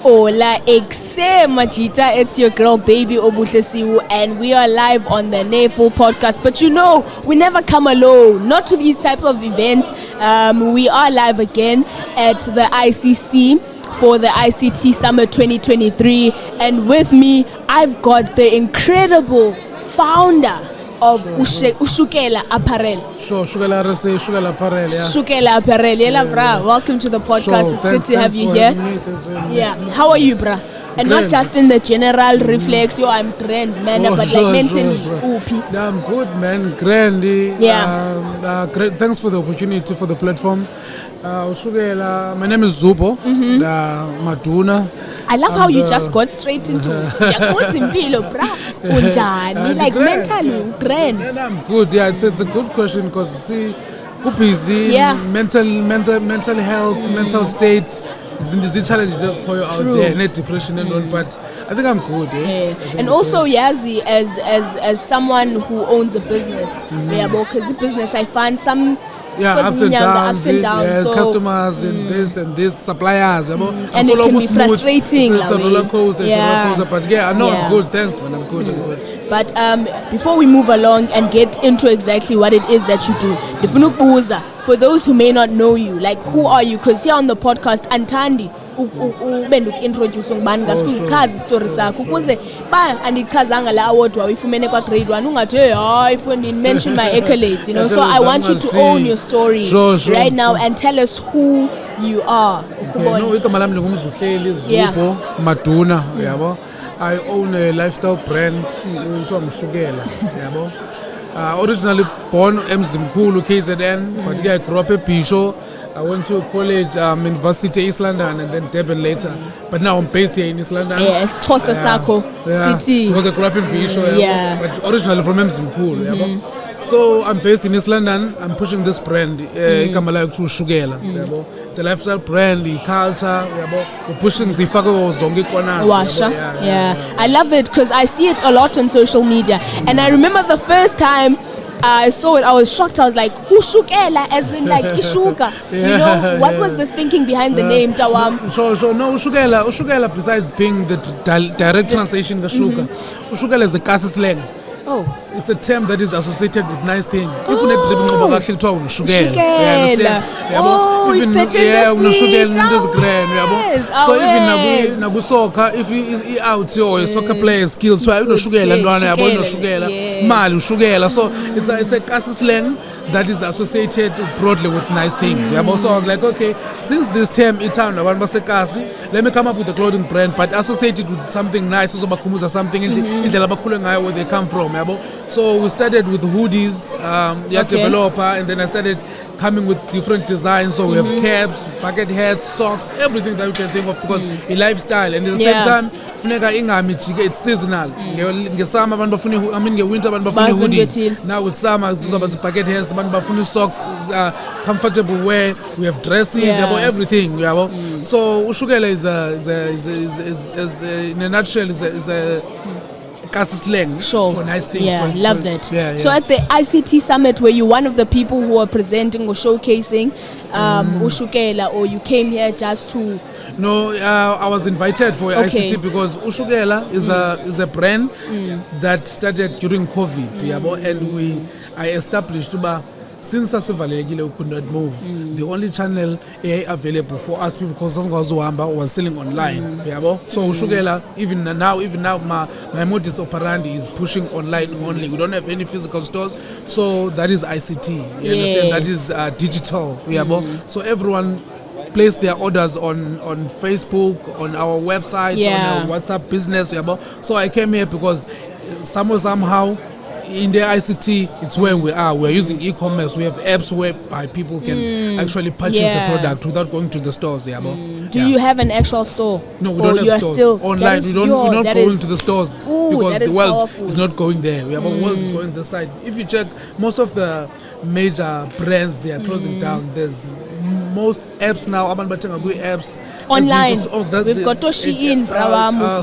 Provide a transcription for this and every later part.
Hola, Majita, it's your girl Baby Obutlesiwu, and we are live on the NayFul podcast. But you know, we never come alone, not to these types of events. We are live again at the ICC for the ICT Summit 2023, and with me, I've got the incredible founder of uShukela Apparel. Sure, uShukela RSA, uShukela Apparel, yeah. uShukela Apparel, bra. Welcome to the podcast. Sure, it's thanks, good to have you here. Yeah, how are you, bra? And not just in the general reflex, I'm grand, man, but like mentally. Sure. Yeah, I'm good, man. Grand. Yeah. Great. Thanks for the opportunity, for the platform. uShukela, my name is Zubo, Maduna. I love how you just got straight into it. Like mentally, grand. And I'm good. Yeah, it's a good question because see, busy, mental health, mental state. The challenges that's going out there, net depression and all, but I think I'm good. And also, Yazi, as someone who owns a business, because the business I find some ups and downs, so, customers and this suppliers, and it can be frustrating. It's a roller coaster, but I know I'm good. Thanks, man. I'm good. But before we move along and get into exactly what it is that you do, for those who may not know you, like who are you? Because here on the podcast, Antandi, introduce ngubani ngasichaza story sakho ukuze andichazanga la award wawifumene kwa grade 1 ungathi hey mention my accolades, you know. So I want you to own your story right now and tell us who you are. No, igama lami ngumZuhleli Zubo Maduna, yabo. I own a lifestyle brand kuthiwa uShukela, yabo. Originally born eMzimkhulu, KZN, but I grew up at Bisho. I went to college, University East London, and then Durban later. But now I'm based here in East London. Yes, Xhosa Sakho City. Because I grew up in Bisho, but originally from eMzimkhulu. So I'm based in East London. I'm pushing this brand, uShukela. It's a lifestyle brand, culture. We're pushing zifako zonke kona. I love it because I see it a lot on social media, and I remember the first time I saw it, I was shocked. I was like, uShukela, as in like Ishuka. You know, what was the thinking behind the name, Tawam? Sure. No, uShukela, besides being the direct translation of Shuka, uShukela is a Kasi slang. Oh. It's a term that is associated with nice things. If you're dribbling actually to uShukela. So even nabu soccer, if you out your soccer player skills, so uShukela ndwana yabo uShukela, mali uShukela. So it's a Kasi slang that is associated broadly with nice things. So I was like, okay, since this term itan abantu baseKasi, let me come up with a clothing brand but associated with something nice, uzobakhumbuza something indlela abakhule ngayo where they come from. So we started with hoodies, developer, and then I started coming with different designs. So we have caps, bucket hats, socks, everything that you can think of because a lifestyle. And at the same time, it's seasonal. Ngesummer abantu bafuna, nge-winter abantu bafuna hoodies. Now with summer, those bucket hats, abantu bafuna socks, comfortable wear. We have dresses, everything. So uShukela is in a nutshell is a Kasi slang for nice things. Love that. So at the ICT Summit, were you one of the people who were presenting or showcasing uShukela, or you came here just to? No, I was invited for ICT because uShukela is a brand that started during COVID, and I established since we could not move, the only channel available for us people because was selling online. So uShukela, even now, my modus operandi is pushing online only. We don't have any physical stores, so that is ICT. You understand? That is digital. So everyone place their orders on Facebook, on our website, on our WhatsApp business. So I came here because somehow. In the ICT, it's where we are. We're using e-commerce. We have apps whereby people can actually purchase the product without going to the stores. Do you have an actual store? No, we don't have stores. Still online. We're not going to the stores because the world is not going there. The world is going this side. If you check, most of the major brands, they are closing down. There's most apps now, apps online. We've got Shein,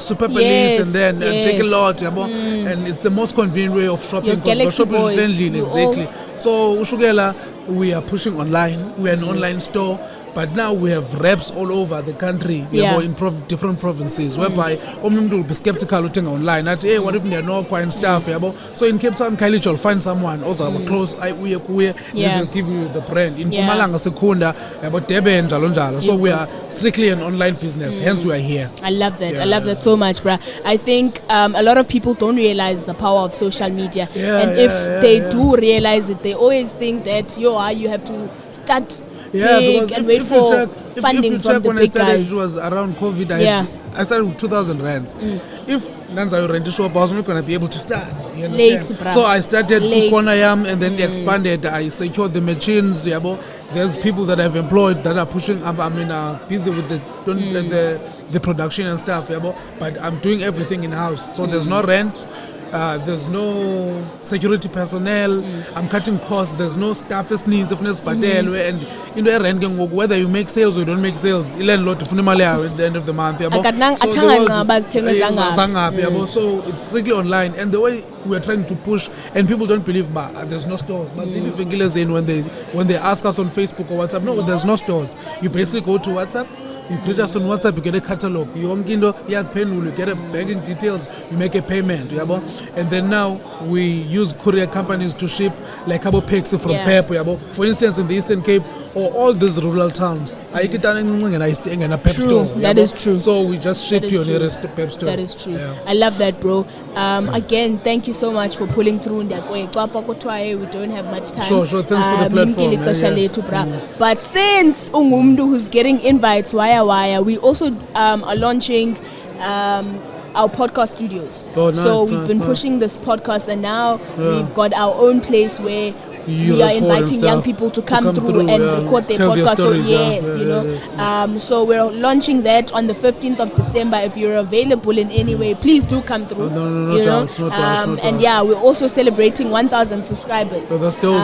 Super List, and then Take a Lot, and it's the most convenient way of shopping because shopping is exactly. So uShukela, we are pushing online. We are an online store. But now we have reps all over the country, in different provinces, whereby umuntu will be skeptical looking online. At hey, what if they know and stuff, So in Cape Town, Khayelitsha will find someone also close. They will give you the brand. In Mpumalanga, Sekunda, about Durban, njalo. So we are strictly an online business. Hence we are here. I love that. I love that so much, bruh. I think a lot of people don't realize the power of social media, and if they do realize it, they always think that you have to start big and wait for funding from the big guys. It was around COVID. I started with 2,000 rands. If Nanza rent shop, I was not going to be able to start. You understand? Late, so I started Kukonayam and then expanded. I secured the machines. There's people that I've employed that are pushing. Busy with the production and stuff. But I'm doing everything in house. So there's no rent. There's no security personnel. I'm cutting costs. There's no staff needs and whether you make sales or you don't make sales, at the end of the month. So it's strictly online, and the way we're trying to push, and people don't believe, but there's no stores. When they ask us on Facebook or WhatsApp, no, there's no stores. You basically go to WhatsApp. You greet us on WhatsApp, you get a catalog. You get a banking details, you make a payment. And then now we use courier companies to ship like Pexi from Pep. For instance, in the Eastern Cape or all these rural towns, I get a Pep store. That is true. So we just ship to your nearest Pep store. That is true. I love that, bro. Again, thank you so much for pulling through. We don't have much time. Sure. Thanks for the platform. But since Ungumdu who's getting invites, we also are launching our podcast studios. So we've been pushing this podcast, and now we've got our own place where we are inviting young people to come through and record their podcast. So so we're launching that on the 15th of December. If you're available in any way, please do come through. No doubt. And we're also celebrating 1,000 subscribers. So that's dope.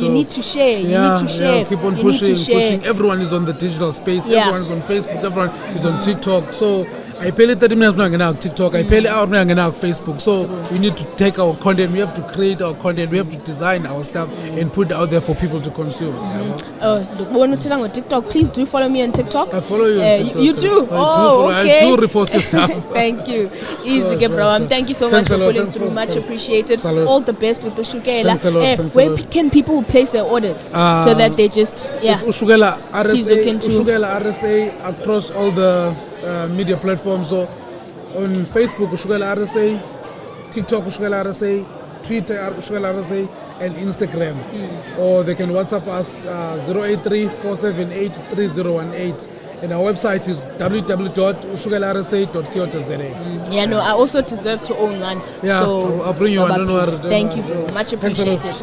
You need to share. You need to share. Keep on pushing. Everyone is on the digital space. Everyone is on Facebook. Everyone is on TikTok. So I pay 30 minutes on TikTok. I pay out on Facebook. So we need to take our content. We have to create our content. We have to design our stuff and put it out there for people to consume. On TikTok, please do follow me on TikTok. I follow you on TikTok. You do? Okay. I do repost your stuff. Thank you. Easy, bro. Thank you so much for pulling through. Much appreciated. Salute. All the best with uShukela. Thanks a lot. Where can people place their orders so that they just It's uShukela RSA. Please look into uShukela RSA across all the media platforms. So on Facebook, uShukela RSA, TikTok, uShukela RSA, Twitter, uShukela RSA, and Instagram. Or they can WhatsApp us 083-478-3018. And our website is www.ushukelarsa.co.za. I also deserve to own one. Yeah, so I'll bring you one. Thank you, bro. Much appreciated.